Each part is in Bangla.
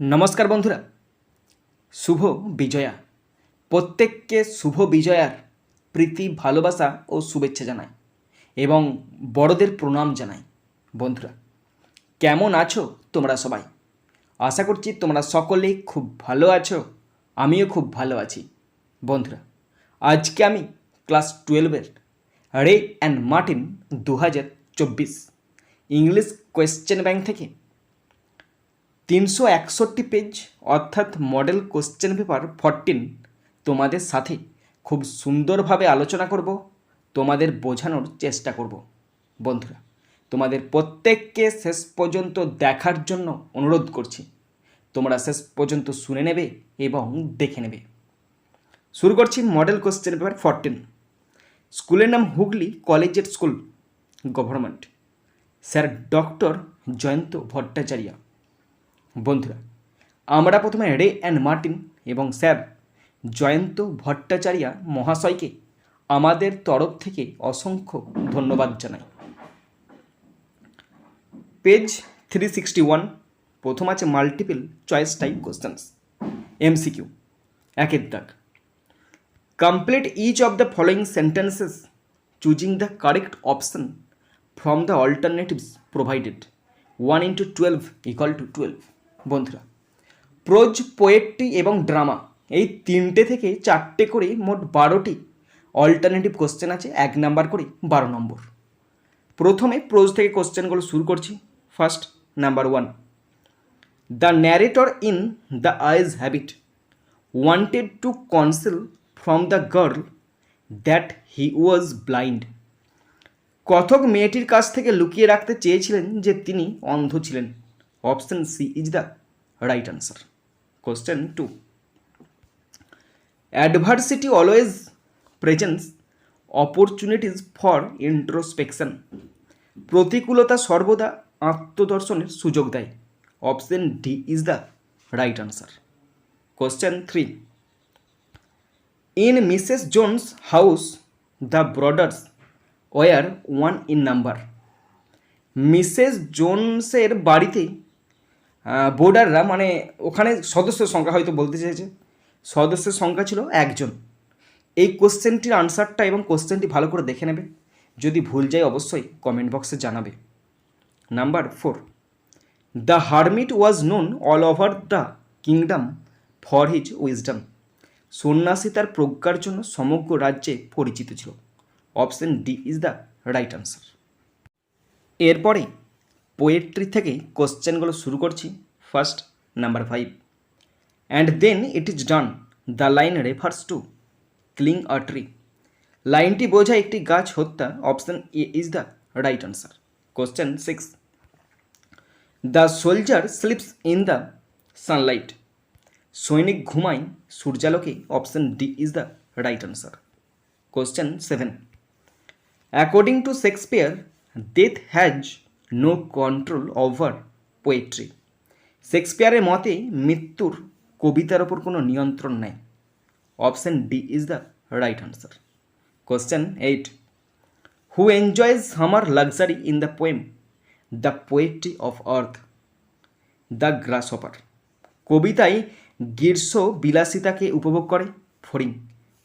নমস্কার বন্ধুরা, শুভ বিজয়া। প্রত্যেককে শুভ বিজয়ার প্রীতি, ভালোবাসা ও শুভেচ্ছা জানাই এবং বড়দের প্রণাম জানাই। বন্ধুরা, কেমন আছো তোমরা সবাই? আশা করছি তোমরা সকলেই খুব ভালো আছো, আমিও খুব ভালো আছি। বন্ধুরা, আজকে আমি ক্লাস 12-এর রে and Martin 2024 English question bank থেকে 361 পেজ অর্থাৎ মডেল কোশ্চেন পেপার 14 তোমাদের সাথে খুব সুন্দরভাবে আলোচনা করব, তোমাদের বোঝানোর চেষ্টা করব। বন্ধুরা, তোমাদের প্রত্যেককে শেষ পর্যন্ত দেখার জন্য অনুরোধ করছি। তোমরা শেষ পর্যন্ত শুনে নেবে এবং দেখে নেবে। শুরু করছি মডেল কোশ্চেন পেপার 14। স্কুলের নাম Hooghly collegiate school, government. Sir doctor Jayanta Bhattacharya. বন্ধুরা, আমরা প্রথমে রে অ্যান্ড মার্টিন এবং স্যার জয়ন্ত ভট্টাচার্য মহাশয়কে আমাদের তরফ থেকে অসংখ্য ধন্যবাদ জানাই। পেজ 361, প্রথম আছে multiple choice type questions, MCQ. একের দাগ, complete each of the following sentences choosing the correct option from the alternatives provided. 1 × 12 = 12। বন্ধুরা, প্রোজ, পোয়েট্রি এবং ড্রামা এই তিনটে থেকে চারটে করে মোট 12টি অল্টারনেটিভ কোশ্চেন আছে, 1 নাম্বার করে 12 নম্বর। প্রথমে প্রোজ থেকে কোশ্চেনগুলো শুরু করছি। First, number 1, the narrator in the eyes have it wanted to conceal from the girl that he was blind. কথক মেয়েটির কাছ থেকে লুকিয়ে রাখতে চেয়েছিলেন যে তিনি অন্ধ ছিলেন। Option C is the right answer. Question 2, adversity always presents opportunities for introspection. প্রতিকূলতা সর্বদা আত্মদর্শনের সুযোগ দেয়। Option D is the right answer. Question 3, in Mrs Jones house the boarders were 1 in number. Mrs জোনসের বাড়িতে বোর্ডাররা, মানে ওখানে সদস্যের সংখ্যা হয়তো বলতে চেয়েছে, সদস্যের সংখ্যা ছিল 1 জন। এই কোশ্চেনটির আনসারটা এবং কোশ্চেনটি ভালো করে দেখে নেবে। যদি ভুল যায় অবশ্যই কমেন্ট বক্সে জানাবে। Number 4, the hermit was known all over the kingdom for his wisdom. সন্ন্যাসী তার প্রজ্ঞার জন্য সমগ্র রাজ্যে পরিচিত ছিল। Option D is the right answer. এরপরে পোয়েট্রি থেকে কোশ্চেনগুলো শুরু করছি। First, number 5, and then it is done the line refers to killing a tree. লাইনটি বোঝায় একটি গাছ হত্যা। Option A is the right answer. Question 6, the soldier sleeps in the Sunlight. সৈনিক ঘুমায় সূর্যালোকে। Option D is the right answer. Question 7, according to Shakespeare death has no control over poetry. শেক্সপিয়ারের মতে মৃত্যুর কবিতার ওপর কোনো নিয়ন্ত্রণ নেই। Option D is the right answer. Question 8, who enjoys summer luxury in the poem the poetry of earth. The grasshopper. কবিতায় গ্রীষ্ম বিলাসিতাকে উপভোগ করে ফড়িং।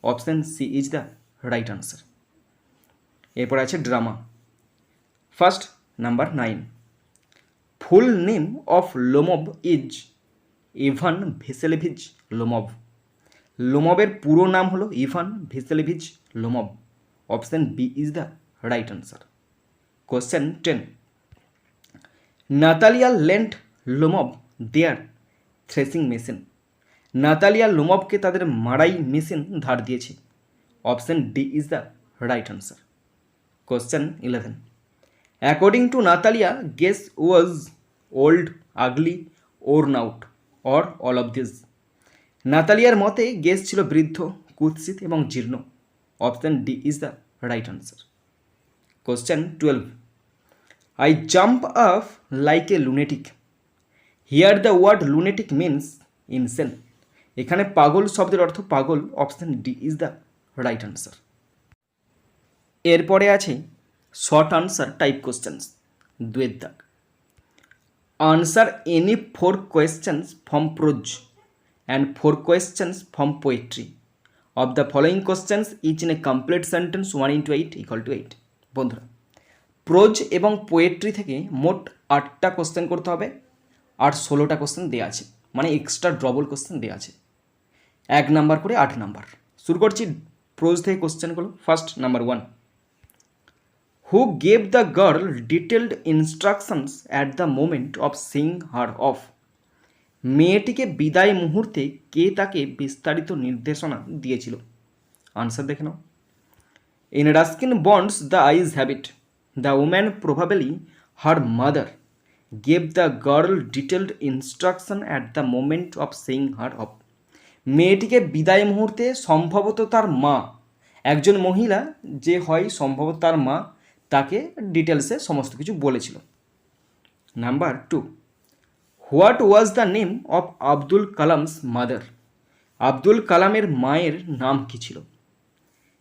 Option C is the right answer. এরপর আছে drama. First, number 9, full name of Lomov is Ivan Vassilevitch Lomov. লোমভের পুরো নাম হলো Ivan Vassilevitch Lomov. Option B is the right answer. Question 10, Natalya lent Lomov their threshing machine. Natalya লোমভকে তাদের মাড়াই মেশিন ধার দিয়েছে। Option D is the right answer. Question 11, according to Natalya Guess was old, ugly, worn out or all of this. নাতালিয়ার মতে গেস ছিল বৃদ্ধ, কুৎসিত এবং জীর্ণ। Option D is the right answer. Question 12, I jump up like a lunatic. Here the word lunatic means insane. এখানে পাগল শব্দের অর্থ পাগল। Option D is the right answer. এরপরে আছে শর্ট আনসার টাইপ কোশ্চেন্স, 2 দাগ। Answer any 4 questions from prose and 4 questions from poetry. Of the following questions, each in a complete sentence, 1 into 8 equal to 8. বন্ধুরা, প্রোজ এবং পোয়েট্রি থেকে মোট 8টা কোশ্চেন করতে হবে আর 16টা কোশ্চেন দেওয়া আছে, মানে এক্সট্রা ডবল কোশ্চেন দেওয়া আছে, 1 নাম্বার করে 8 নাম্বার। শুরু করছি প্রোজ থেকে কোশ্চেনগুলো। First number 1, who gave the girl detailed instructions at the moment of seeing her off? মেয়েটিকে বিদায় মুহূর্তে কে তাকে বিস্তারিত নির্দেশনা দিয়েছিল? আনসার দেখে নাও। In Ruskin Bond's the eyes have it, the woman probably her mother gave the girl detailed instruction at the moment of seeing her off. মেয়েটিকে বিদায় মুহূর্তে সম্ভবত তার মা, একজন মহিলা যে হয় সম্ভবত তার মা, তাকে ডিটেলসে সমস্ত কিছু বলেছিল। Number 2, what was the name of Abdul Kalam's mother? Abdul কালামের মায়ের নাম কী ছিল?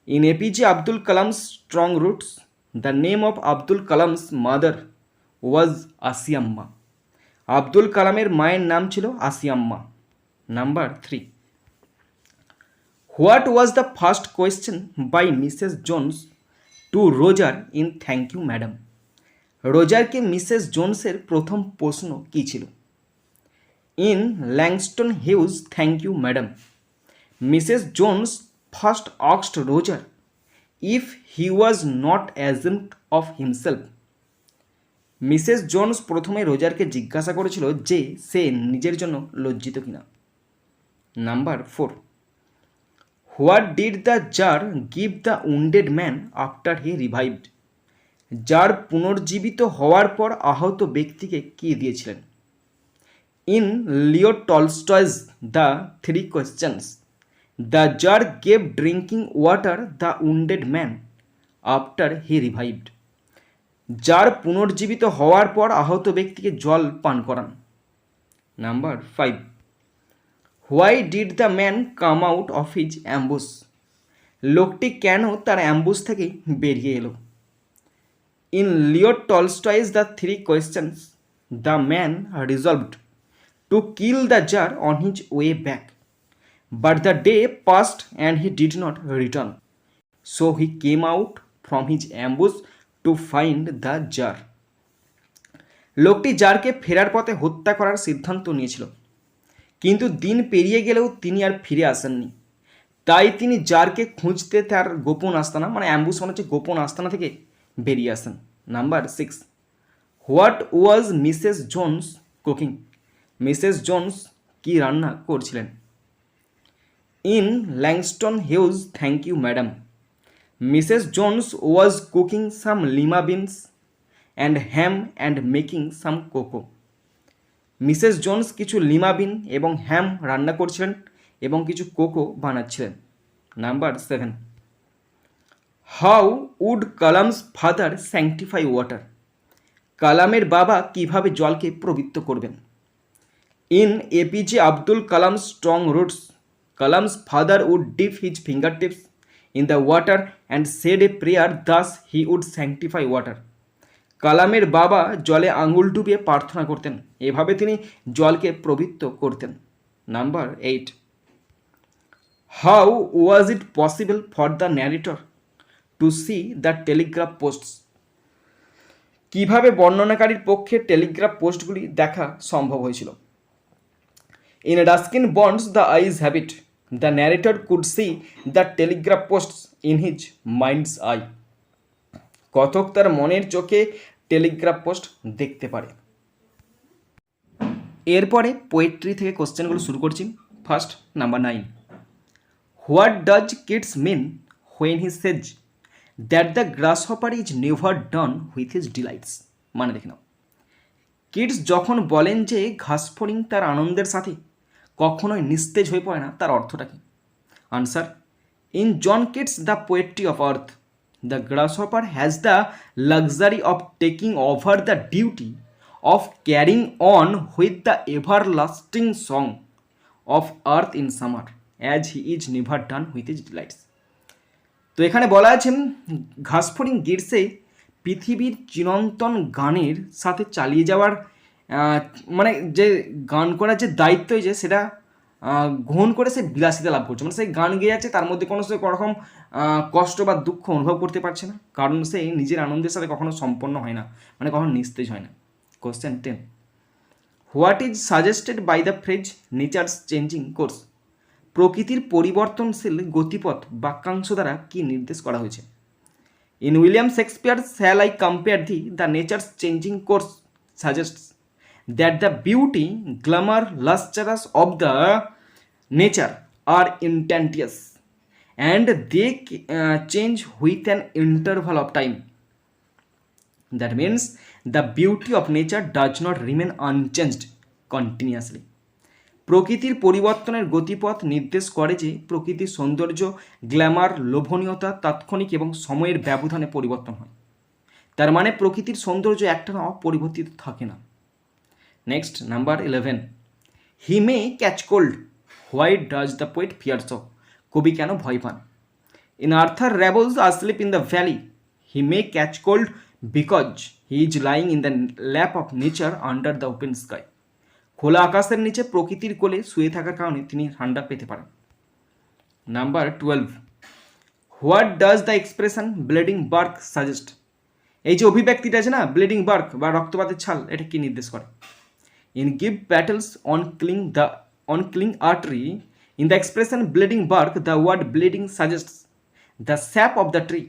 In APJ Abdul Kalam's strong roots, the name of Abdul Kalam's mother was Ashiamma. Abdul কালামের মায়ের নাম ছিল আসিয়াম্মা। Number 3, what was the first question by Mrs Jones to Roger in thank you madam? রোজারকে মিসেস জোনসের প্রথম প্রশ্ন কী ছিল? In Langston Hughes thank you madam, Mrs Jones first asked Roger if he was not ashamed of himself. Mrs Jones প্রথমে রোজারকে জিজ্ঞাসা করেছিল যে সে নিজের জন্য লজ্জিত কিনা। Number 4, what did the tsar give the wounded man after he revived? Tsar পুনর্জীবিত হওয়ার পর আহত ব্যক্তিকে কী দিয়েছিলেন? In Leo Tolstoy's the 3 questions, the tsar gave drinking water the wounded man after he revived. Tsar পুনর্জীবিত হওয়ার পর আহত ব্যক্তিকে জল পান করান। Number 5, why did the man come out of his ambush? লোকটি কেন তার অ্যাম্বুস থেকে বেরিয়ে এলো? In Leo Tolstoy's the 3 questions, the man resolved to kill the tsar on his way back, but the day passed and he did not return, so he came out from his ambush to find the tsar. লোকটি জারকে ফেরার পথে হত্যা করার সিদ্ধান্ত নিয়েছিল, কিন্তু দিন পেরিয়ে গেলেও তিনি আর ফিরে আসেননি। তাই তিনি জারকে খুঁজতে তার গোপন আস্তানা, মানে অ্যাম্বুস মানে হচ্ছে গোপন আস্তানা থেকে বেরিয়ে আসেন। Number 6, what was Mrs Jones cooking? Mrs Jones কি রান্না করছিলেন? In Langston Hughes thank you madam, Mrs Jones was cooking some lima beans and ham and making some cocoa. Mrs Jones কিছু লিমা বিন এবং হ্যাম রান্না করছিলেন এবং কিছু কোকো বানাচ্ছিলেন। Number 7, how would Kalam's father sanctify water? কালামের বাবা কিভাবে জলকে পবিত্র করবেন? In APJ Abdul Kalam strong roots, Kalam's father would dip his finger tips in the water and said a prayer, thus he would sanctify water. কালামের বাবা জলে আঙুল ডুবিয়ে প্রার্থনা করতেন, এভাবে তিনি জলকে পবিত্র করতেন। Number 8, how was it possible for the narrator to see the telegraph posts? কীভাবে বর্ণনাকারীর পক্ষে টেলিগ্রাফ পোস্টগুলি দেখা সম্ভব হয়েছিল? In Ruskin Bond's the eyes have it, the narrator could see the telegraph posts in his mind's eye. কথক তার মনের চোখে টেলিগ্রাফ পোস্ট দেখতে পারে। এরপরে পোয়েট্রি থেকে কোশ্চেনগুলো শুরু করছি। First number 9, what does Keats mean when he says that the grasshopper is never done with his delights? মানে দেখে নাও, কিডস যখন বলেন যে ঘাসফড়িং তার আনন্দের সাথে কখনোই নিস্তেজ হয়ে পড়ে না, তার অর্থটা কি? Answer, in John Keats the poetry of earth, the grasshopper has the luxury of taking over the duty of carrying on with the everlasting song of earth in summer, as he is never done with his delights. তো এখানে বলা আছে ঘাসফড়িং গির্সে পৃথিবীর চিরন্তন গানের সাথে চালিয়ে যাওয়ার আহ, মানে যে গান করার যে দায়িত্ব যে সেটা গ্রহণ করে সে বিলাসিতা লাভ করছে, মানে সে গান গেয়ে যাচ্ছে, তার মধ্যে কোনো সে রকম কষ্ট বা দুঃখ অনুভব করতে পারছে না, কারণ সে নিজের আনন্দের সাথে কখনো সম্পন্ন হয় না, মানে কখনো নিস্তেজ হয় না। Question 10, what is suggested by the phrase nature's changing course? প্রকৃতির পরিবর্তনশীল গতিপথ বাক্যাংশ দ্বারা কি নির্দেশ করা হয়েছে? In William Shakespeare's Shall I Compare Thee, the nature's changing course suggests that the beauty, glamour, lustrous of the nature are instantaneous and they change with an interval of time. That means the beauty of nature does not remain unchanged continuously. প্রকৃতির পরিবর্তনের গতিপথ নির্দেশ করে যে প্রকৃতির সৌন্দর্য, গ্ল্যামার, লোভনীয়তা তাৎক্ষণিক এবং সময়ের ব্যবধানে পরিবর্তন হয়। তার মানে প্রকৃতির সৌন্দর্য একটানা অপরিবর্তিত থাকে না। Next number 11, he may catch cold, why does the poet fear so? কবি কেন ভয় পান? In Arthur Ravel's asleep in the valley, he may catch cold because he is lying in the lap of nature under the open sky. খোলা আকাশের নিচে প্রকৃতির কোলে শুয়ে থাকার কারণে তিনি ঠান্ডা পেতে পারেন। Number 12, what does the expression bleeding bark suggest? এই যে অভিব্যক্তিটা আছে না, ব্লিডিং বার্ক বা রক্তপাতের ছাল, এটা কি নির্দেশ করে? In Gieve Patel's on killing a tree, in the expression bleeding bark the word bleeding suggests the sap of the tree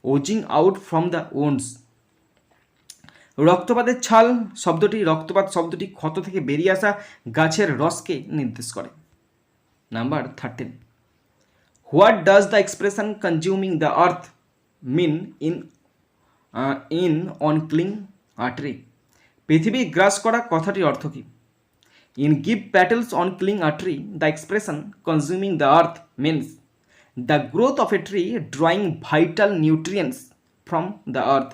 oozing out from the wounds. রক্তপাতের ছাল শব্দটি, রক্তপাত শব্দটি ক্ষত থেকে বেরিয়ে আসা গাছের রসকে নির্দেশ করে। Number 13, what does the expression consuming the earth mean in on killing a tree? পৃথিবী গ্রাস করা কথাটির অর্থ কী? In Gieve Patel's on killing a tree, the expression consuming the earth means the growth of a tree drawing vital nutrients from the earth.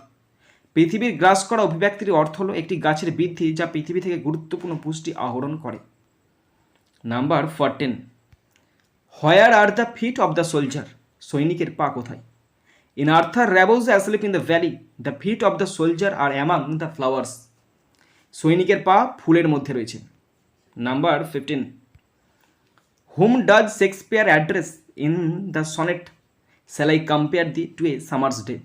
পৃথিবীর গ্রাস করা অভিব্যক্তির অর্থ হলো একটি গাছের বৃদ্ধি যা পৃথিবী থেকে গুরুত্বপূর্ণ পুষ্টি আহরণ করে। Number 14, where are the feet of the soldier? সৈনিকের পা কোথায়? In Arthur Ravel's asleep in the valley, the feet of the soldier are among the flowers. সৈনিকের পা ফুলের মধ্যে রয়েছে। Number 15, whom does Shakespeare address in the sonnet shall I compare thee to a summer's day?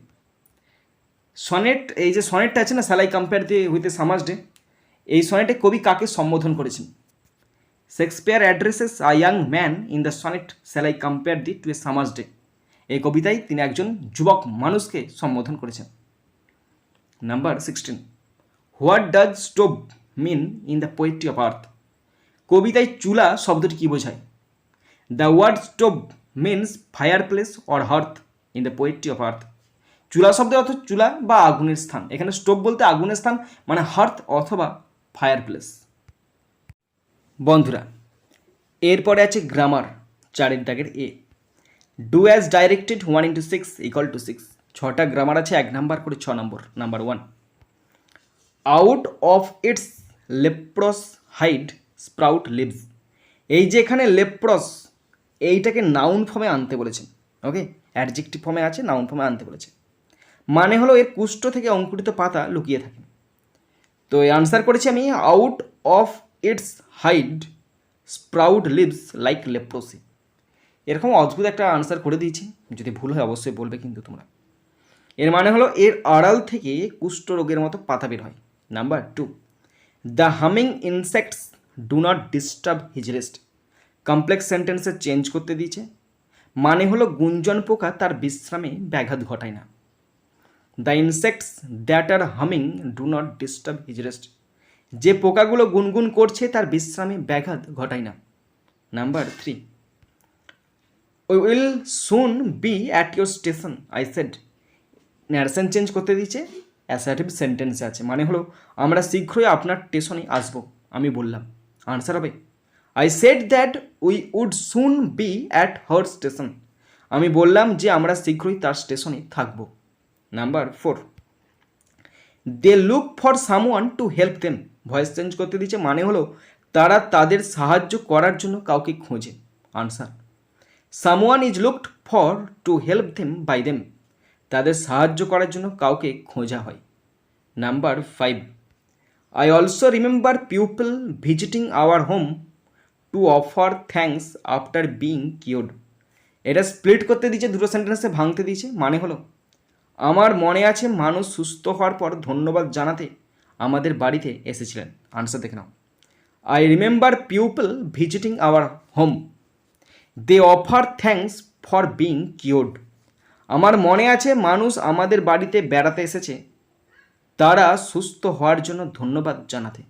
Sonnet, এই যে সনেটটা আছে না, shall I compare thee with a summer's day, এই সনেটে কবি কাকে সম্বোধন করেছেন? Shakespeare addresses a young man in the sonnet shall I compare thee to a summer's day. এই কবিতায় তিনি একজন যুবক মানুষকে সম্বোধন করেছেন। Number 16, what does stove mean in the poetry of earth? কবিতায় চুলা শব্দটি কী বোঝায়? The word stove means fireplace or hearth in the poetry of earth. চুলা শব্দের অর্থ চুলা বা আগুনের স্থান, এখানে স্টোভ বলতে আগুনের স্থান মানে হার্থ অথবা ফায়ার প্লেস। বন্ধুরা, এরপরে আছে গ্রামার, 4 দাগের এ। Do as directed 1 × 6 = 6। 6টা গ্রামার আছে, 1 নাম্বার করে 6 নম্বর। Number 1, out of its leprous hide sprout leaves. এই যে এখানে লেপ্রস, এইটাকে নাউন ফর্মে আনতে বলেছেন। ওকে, অ্যাডজেক্টিভ ফর্মে আছে, নাউন ফর্মে আনতে বলেছে। মানে হলো এর কুষ্ঠ থেকে অঙ্কুরিত পাতা লুকিয়ে থাকে। তো এই আনসার করেছি আমি, out of its hide sprout leaves like leprosy. এরকম অদ্ভুত একটা আনসার করে দিয়েছি, যদি ভুল হয় অবশ্যই বলবে কিন্তু তোমরা। এর মানে হলো এর আড়াল থেকে কুষ্ঠ রোগের মতো পাতা বের হয়। Number 2, the humming insects do not disturb his rest. Complex সেন্টেন্সে চেঞ্জ করতে দিয়েছে, মানে হলো গুঞ্জন পোকা তার বিশ্রামে ব্যাঘাত ঘটায় না। The insects that are humming do not disturb his rest. যে পোকাগুলো গুনগুন করছে তার বিশ্রামে ব্যাঘাত ঘটায় না। Number 3, we will soon be at your station I said. Narration change করতে দিয়েছে, অ্যাসার্টিভ সেন্টেন্সে আছে, মানে হলো আমরা শীঘ্রই আপনার স্টেশনে আসবো, আমি বললাম। আনসার হবে, I said that we would soon be at her station. আমি বললাম যে আমরা শীঘ্রই তার স্টেশনে থাকবো। Number 4, they look for someone to help them. Voice change করতে দিচ্ছে, মানে হলো তারা তাদের সাহায্য করার জন্য কাউকে খোঁজে। Answer, someone is looked for to help them by them. তাদের সাহায্য করার জন্য কাউকে খোঁজা হয়। Number 5, I also remember people visiting our home to offer thanks after being cured. এটা স্প্লিট করতে দিয়েছে, দুটো সেন্টেন্সে ভাঙতে দিয়েছে। মানে হলো, আমার মনে আছে মানুষ সুস্থ হওয়ার পর ধন্যবাদ জানাতে আমাদের বাড়িতে এসেছিলেন। আনসার দেখে নাও। I remember people visiting our home, they offer thanks for being cured. আমার মনে আছে মানুষ আমাদের বাড়িতে বেড়াতে এসেছে, তারা সুস্থ হওয়ার জন্য ধন্যবাদ জানাতে।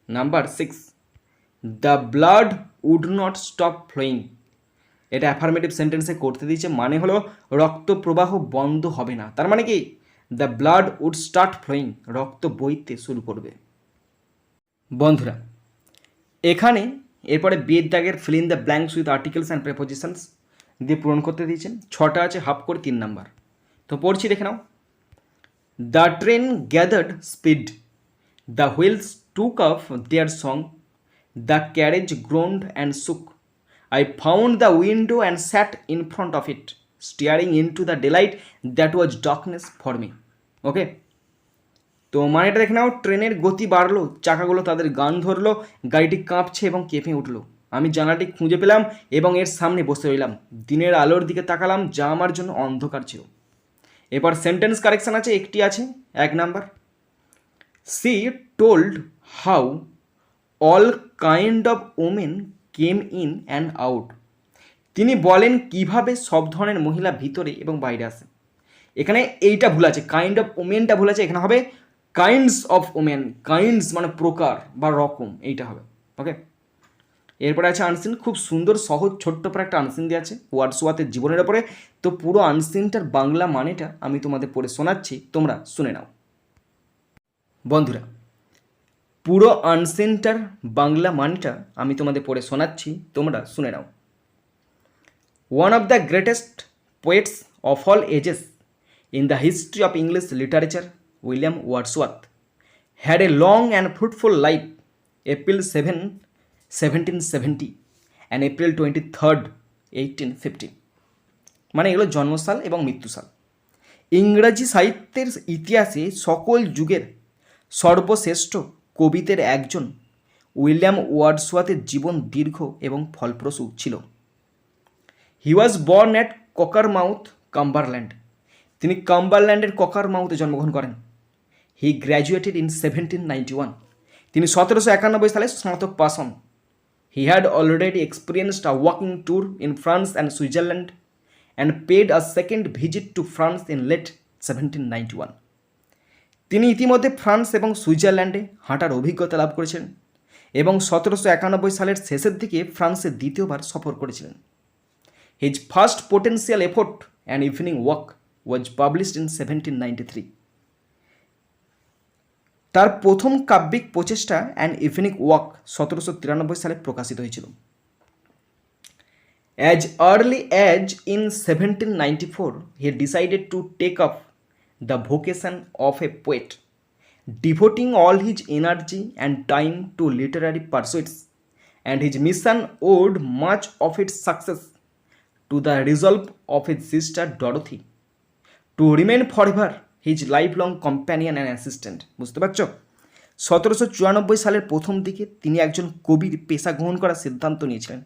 Number 6, the blood would not stop flowing. এটা অ্যাফার্মেটিভ সেন্টেন্সে করতে দিয়েছে। মানে হলো রক্ত প্রবাহ বন্ধ হবে না। তার মানে কি, the blood would start flowing, রক্ত বইতে শুরু করবে। বন্ধুরা, এখানে এরপরে বিয়ের দাগের fill in the blanks with articles and prepositions দিয়ে পূরণ করতে দিয়েছেন। 6টা আছে, হাফ করে 3 নাম্বার। তো পড়ছি, দেখে নাও। The train gathered speed, the wheels took up their song, the carriage groaned and shook, I found the window and sat in front of it, staring into the daylight that was darkness for me. ওকে, তো মানেটা দেখে নাও। ট্রেনের গতি বাড়লো, চাকাগুলো তাদের গান ধরলো, গাড়িটি কাঁপছে এবং কেঁপে উঠলো। আমি জানালাটি খুঁজে পেলাম এবং এর সামনে বসে রইলাম। দিনের আলোর দিকে তাকালাম, যা আমার জন্য অন্ধকার ছিল। এবার সেন্টেন্স কারেকশন আছে, একটি আছে। 1 number, she told how all kind of women came in and out. তিনি বলেন কিভাবে সব ধরনের মহিলা ভিতরে এবং বাইরে আসে। এখানে এইটা ভুল আছে, কাইন্ড অফ ওমেনটা ভুল আছে। এখানে হবে কাইন্ডস অফ ওমেন। কাইন্ডস মানে প্রকার বা রকম, এইটা হবে। ওকে, এরপরে আছে আনসিন। খুব সুন্দর সহজ ছোট্ট পরে একটা আনসিন দিয়ে আছে ওয়ার্ডসওয়ার্থের জীবনের ওপরে। তো পুরো আনসিনটার বাংলা মানেটা আমি তোমাদের পড়ে শোনাচ্ছি, তোমরা শুনে নাও। বন্ধুরা, পুরো আনসিনটার বাংলা মানেটা আমি তোমাদের পড়ে শোনাচ্ছি, তোমরা শুনে নাও। One of the greatest poets of all ages in the history of English literature, William Wordsworth, had a long and fruitful life, April 7, 1770 and April 23, 1850। মানে এগুলো জন্মসাল এবং মৃত্যুসাল। ইংরাজি সাহিত্যের ইতিহাসে সকল যুগের সর্বশ্রেষ্ঠ কবিদের একজন উইলিয়াম ওয়ার্ডসওয়ার্থের জীবন দীর্ঘ এবং ফলপ্রসূ ছিল। He was born at Cockermouth, Cumberland. তিনি কাম্বারল্যান্ডের ককারমাউথে জন্মগ্রহণ করেন। He graduated in 1791। তিনি 1791 সালে স্নাতক পাস হন। He had already experienced a walking tour in France and Switzerland and paid a second visit to France in late 1791। তিনি ইতিমধ্যে ফ্রান্স এবং সুইজারল্যান্ডে হাঁটার অভিজ্ঞতা লাভ করেছিলেন এবং 1791 সালের শেষের দিকে ফ্রান্সে দ্বিতীয়বার সফর করেছিলেন। His first potential effort and evening walk was published in 1793। তার প্রথম কাব্যিক প্রচেষ্টা অ্যান্ড ইভিনিং ওয়াক 1793 সালে প্রকাশিত হয়েছিল। As early as in 1794 he decided to take up the vocation of a poet, devoting all his energy and time to literary pursuits, and his mission owed much of its success to the resolve of his sister Dorothy to remain forever his lifelong companion and assistant. বুঝতে পারছো? 1794 সালের প্রথম দিকে তিনি একজন কবির পেশা গ্রহণ করার সিদ্ধান্ত নিয়েছিলেন।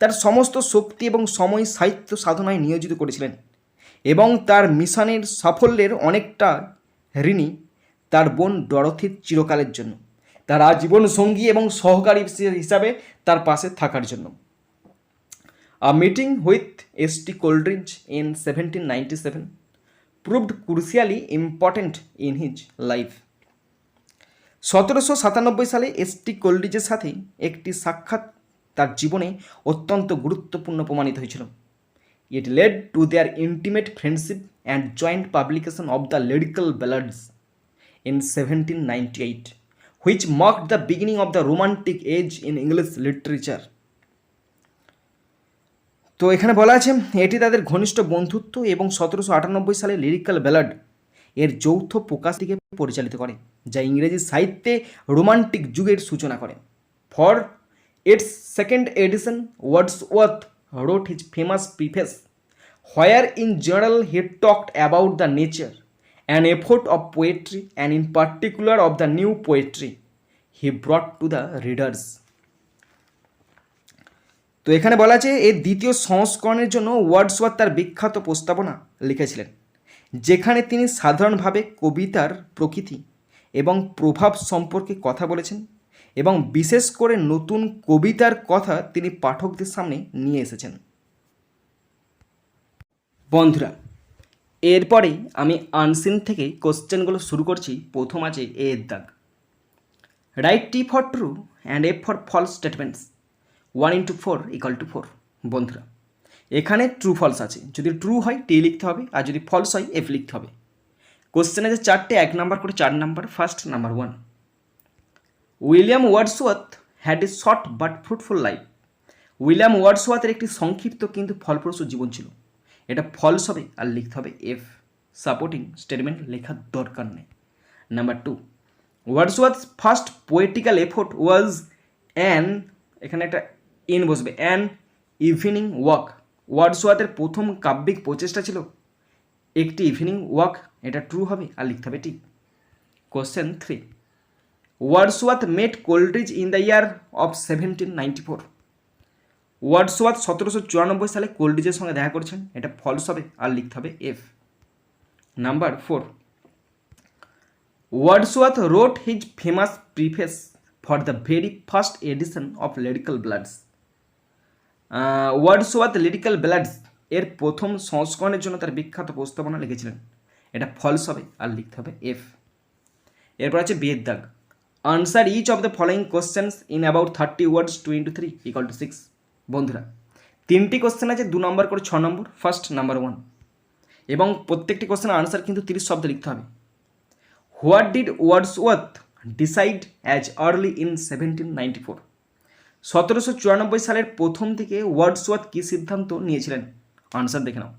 তার সমস্ত শক্তি এবং সময় সাহিত্য সাধনায় নিয়োজিত করেছিলেন এবং তার মিশনের সাফল্যের অনেকটা ঋণী তার বোন ডরথির চিরকালের জন্য, তার আজীবন সঙ্গী এবং সহকারী হিসাবে তার পাশে থাকার জন্য। আ meeting with S T. Coleridge in 1797 proved crucially important in his life. 1797 সালে এস.টি. কোলরিজের সাথে একটি সাক্ষাৎ তার জীবনে অত্যন্ত গুরুত্বপূর্ণ প্রমাণিত হয়েছিল। It led to their intimate friendship and joint publication of the lyrical ballads in 1798, which marked the beginning of the Romantic age in English literature. তো এখানে বলা আছে এটি তাদের ঘনিষ্ঠ বন্ধুত্ব এবং 1798 সালে লিরিক্যাল ব্যালাড এর যৌথ প্রকাশ থেকে পরিচালিত করে, যা ইংরেজি সাহিত্যে রোমান্টিক যুগের সূচনা করে। For its second edition, Wordsworth wrote his famous preface, where in general he talked about the nature an effort of poetry and in particular of the new poetry he brought to the readers. তো এখানে বলা আছে এর দ্বিতীয় সংস্করণের জন্য ওয়ার্ডসওয়ার্থ তার বিখ্যাত প্রস্তাবনা লিখেছিলেন, যেখানে তিনি সাধারণভাবে কবিতার প্রকৃতি এবং প্রভাব সম্পর্কে কথা বলেছেন এবং বিশেষ করে নতুন কবিতার কথা তিনি পাঠকদের সামনে নিয়ে এসেছেন। বন্ধুরা, এরপরে আমি আনসিন থেকে কোশ্চেনগুলো শুরু করছি। প্রথম আছে এ এর দাগ, write T for true and F for false statements 1 × 4 = 4। বন্ধুরা, এখানে ট্রু ফলস আছে, যদি ট্রু হয় টি লিখতে হবে আর যদি ফলস হয় এফ লিখতে হবে। কোশ্চেন আছে চারটে, 1 নাম্বার করে 4 number. First number 1, William Wordsworth had a short but fruitful life. William ওয়ার্ডসওয়ার্থের একটি সংক্ষিপ্ত কিন্তু ফলপ্রসূ জীবন ছিল। এটা ফলস হবে আর লিখতে হবে এফ, সাপোর্টিং স্টেটমেন্ট লেখার দরকার নেই। Number 2, Wordsworth first poetical effort was an, এখানে একটা ইন বসবে, অ্যান ইভিনিং ওয়াক। ওয়ার্ডসওয়ার্থের প্রথম কাব্যিক প্রচেষ্টা ছিল একটি ইভিনিং ওয়াক, এটা ট্রু হবে আর লিখতে হবে T. Question 3, Wordsworth met Coleridge in the year of 1794। Wordsworth 1794 সালে কোলরিজের সঙ্গে দেখা করেছেন, এটা ফলস হবে আর লিখতে হবে F. Number 4, Wordsworth wrote his famous preface for the very first edition of lyrical ballads. Wordsworth lyrical ballads এর প্রথম সংস্করণের জন্য তার বিখ্যাত প্রস্তাবনা লিখেছিলেন, এটা ফলস হবে আর লিখতে হবে এফ। এরপর আছে বি এর দাগ, answer each of the following questions in about 30 words 2 × 3 = 6। বন্ধুরা, 3টি কোশ্চেন আছে, 2 নম্বর করে 6 নম্বর। ফার্স্ট নাম্বার 1, এবং প্রত্যেকটি কোশ্চেনের আনসার কিন্তু 30 শব্দ লিখতে হবে। What did Wordsworth decide as early in 1794। 1794 সালের প্রথম দিকে ওয়ার্ডসওয়ার্থ কী সিদ্ধান্ত নিয়েছিলেন? আনসার দেখে নাও।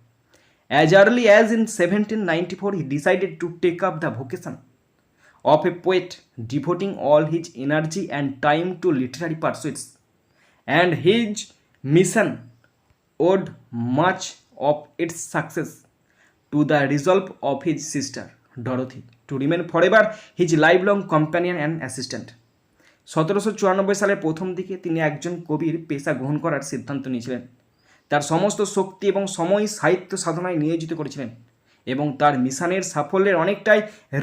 As early as in 1794 he decided to take up the vocation of a poet, devoting all his energy and time to literary pursuits, and his mission owed much of its success to the resolve of his sister Dorothy to remain forever his lifelong companion and assistant. 1794 সালের প্রথম দিকে তিনি একজন কবির পেশা গ্রহণ করার সিদ্ধান্ত নিয়েছিলেন, তার সমস্ত শক্তি এবং সময় সাহিত্য সাধনায় নিয়োজিত করেছিলেন এবং তার মিশনের সাফল্যের অনেকটাই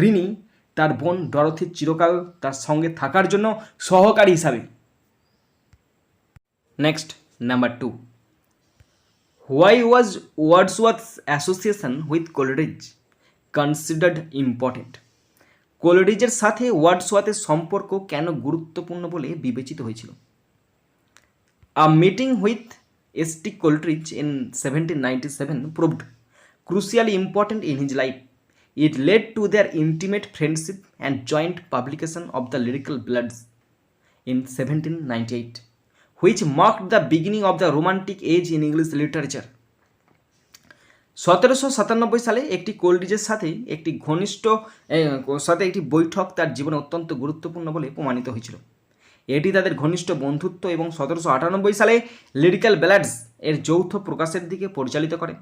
ঋণী তার বোন ডরথির চিরকাল তার সঙ্গে থাকার জন্য সহকারী হিসাবে। Next number 2, why was Wordsworth's association with Coleridge considered important. কোলরিজের সাথে ওয়ার্ডসওয়ার্থের সম্পর্ক কেন গুরুত্বপূর্ণ বলে বিবেচিত হয়েছিল? A meeting with S T. Coleridge in 1797 proved crucially important in his life. It led to their intimate friendship and joint publication of the Lyrical Bloods in 1798, which marked the beginning of the Romantic age in English literature. 1797 সালে একটি কোলরিজের সাথে একটি একটি বৈঠক তার জীবনে অত্যন্ত গুরুত্বপূর্ণ বলে প্রমাণিত হয়েছিল। এটি তাদের ঘনিষ্ঠ বন্ধুত্ব এবং 1798 সালে লিরিক্যাল ব্যালাডস এর যৌথ প্রকাশের দিকে পরিচালিত করে,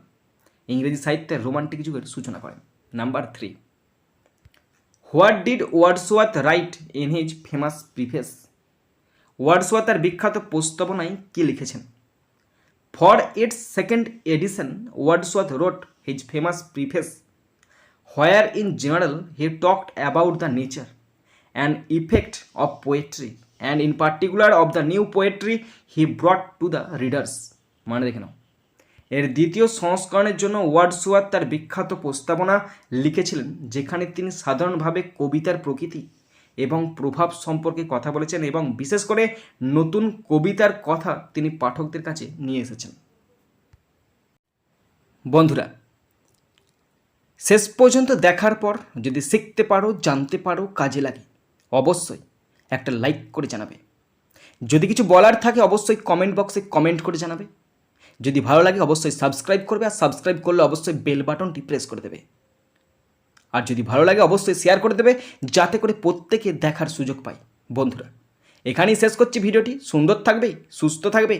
ইংরেজি সাহিত্যের রোমান্টিক যুগের সূচনা করে। Number 3, what did Wordsworth write in his famous preface. Wordsworth তার বিখ্যাত প্রস্তাবনায় কী লিখেছেন? For its second edition Wordsworth wrote his famous preface where in general he talked about the nature and effect of poetry and in particular of the new poetry he brought to the readers. মানে দেখে নাও, এর দ্বিতীয় সংস্করণের জন্য ওয়ার্ডসওয়ার্থ তার বিখ্যাত প্রস্তাবনা লিখেছিলেন, যেখানে তিনি সাধারণভাবে কবিতার প্রকৃতি এবং প্রভাব সম্পর্কে কথা বলেছেন এবং বিশেষ করে নতুন কবিতার কথা তিনি পাঠকদের কাছে নিয়ে এসেছেন। বন্ধুরা, শেষ পর্যন্ত দেখার পর যদি শিখতে পারো, জানতে পারো, কাজে লাগে, অবশ্যই একটা লাইক করে জানাবে। যদি কিছু বলার থাকে অবশ্যই কমেন্ট বক্সে কমেন্ট করে জানাবে। যদি ভালো লাগে অবশ্যই সাবস্ক্রাইব করবে, আর সাবস্ক্রাইব করলে অবশ্যই বেল বাটনটি প্রেস করে দেবে। আর যদি ভালো লাগে অবশ্যই শেয়ার করে দেবে, যাতে করে প্রত্যেকে দেখার সুযোগ পায়। বন্ধুরা, এখানেই শেষ করছি ভিডিওটি। সুন্দর থাকবে, সুস্থ থাকবে,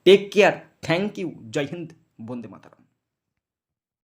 টেক কেয়ার, থ্যাংক ইউ, জয় হিন্দ, বন্দে মাতরম।